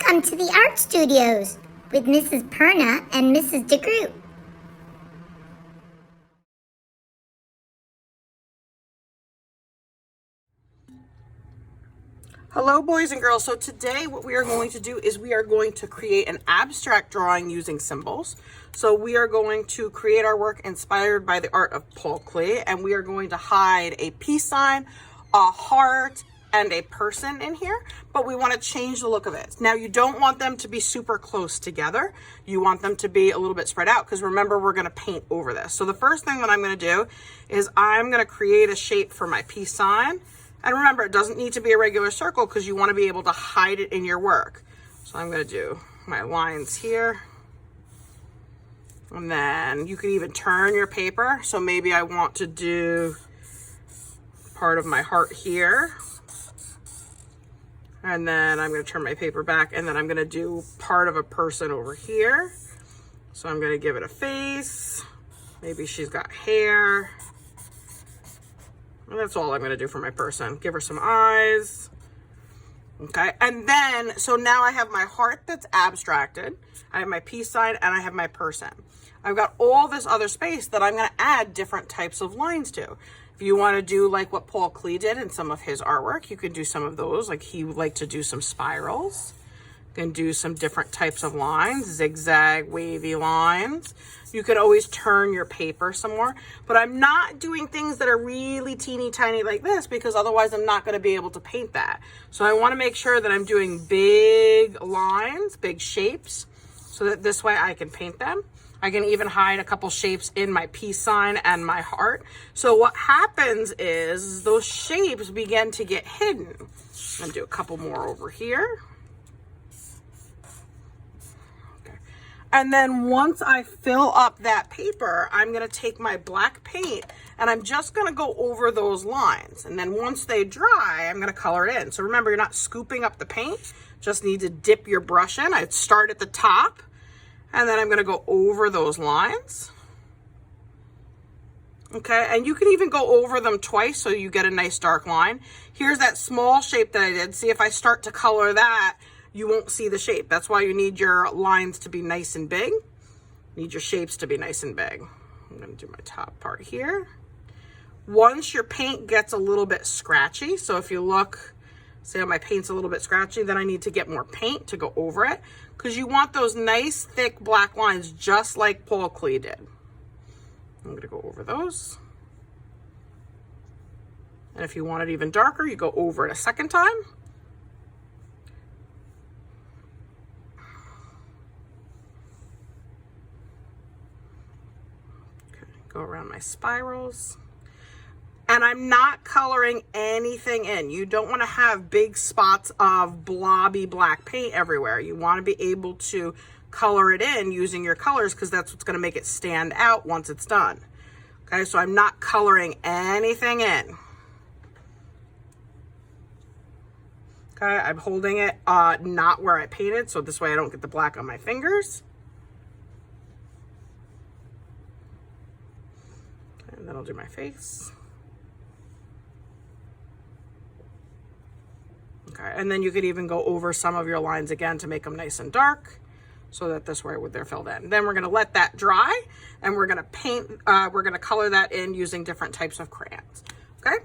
Welcome to the Art Studios with Mrs. Perna and Mrs. DeGroot. Hello boys and girls. So today what we are going to do is we are going to create an abstract drawing using symbols. So we are going to create our work inspired by the art of Klee, and we are going to hide a peace sign, a heart, and a person in here, but we want to change the look of it. Now you don't want them to be super close together. You want them to be a little bit spread out because remember we're going to paint over this. So the first thing that I'm going to do is I'm going to create a shape for my peace sign. And remember, it doesn't need to be a regular circle because you want to be able to hide it in your work. So I'm going to do my lines here. And then you can even turn your paper. So maybe I want to do part of my heart here. And then I'm going to turn my paper back, and then I'm going to do part of a person over here. So I'm going to give it a face. Maybe she's got hair. And that's all I'm going to do for my person. Give her some eyes. Okay. And then, so now I have my heart that's abstracted. I have my peace sign and I have my person. I've got all this other space that I'm going to add different types of lines to. If you want to do like what Klee did in some of his artwork, you could do some of those. Like he would like to do some spirals. You can do some different types of lines, zigzag, wavy lines. You could always turn your paper some more, but I'm not doing things that are really teeny tiny like this because otherwise I'm not going to be able to paint that. So I want to make sure that I'm doing big lines, big shapes, so that this way I can paint them. I can even hide a couple shapes in my peace sign and my heart. So what happens is those shapes begin to get hidden. I'm going to do a couple more over here. And then once I fill up that paper, I'm going to take my black paint and I'm just going to go over those lines. And then once they dry, I'm going to color it in. So remember, you're not scooping up the paint. Just need to dip your brush in. I'd start at the top and then I'm going to go over those lines. Okay, and you can even go over them twice so you get a nice dark line. Here's that small shape that I did. See, if I start to color that, you won't see the shape. That's why you need your lines to be nice and big. You need your shapes to be nice and big. I'm going to do my top part here. Once your paint gets a little bit scratchy, so if you look, see how my paint's a little bit scratchy, then I need to get more paint to go over it because you want those nice thick black lines just like Klee did. I'm going to go over those. And if you want it even darker, you go over it a second time. Go around my spirals. And I'm not coloring anything in. You don't want to have big spots of blobby black paint everywhere. You want to be able to color it in using your colors because that's what's going to make it stand out once it's done. Okay, so I'm not coloring anything in. Okay, I'm holding it not where I painted, so this way I don't get the black on my fingers. And then I'll do my face. Okay, and then you could even go over some of your lines again to make them nice and dark so that this way they're filled in. Then we're going to let that dry and we're going to paint, we're going to color that in using different types of crayons. Okay.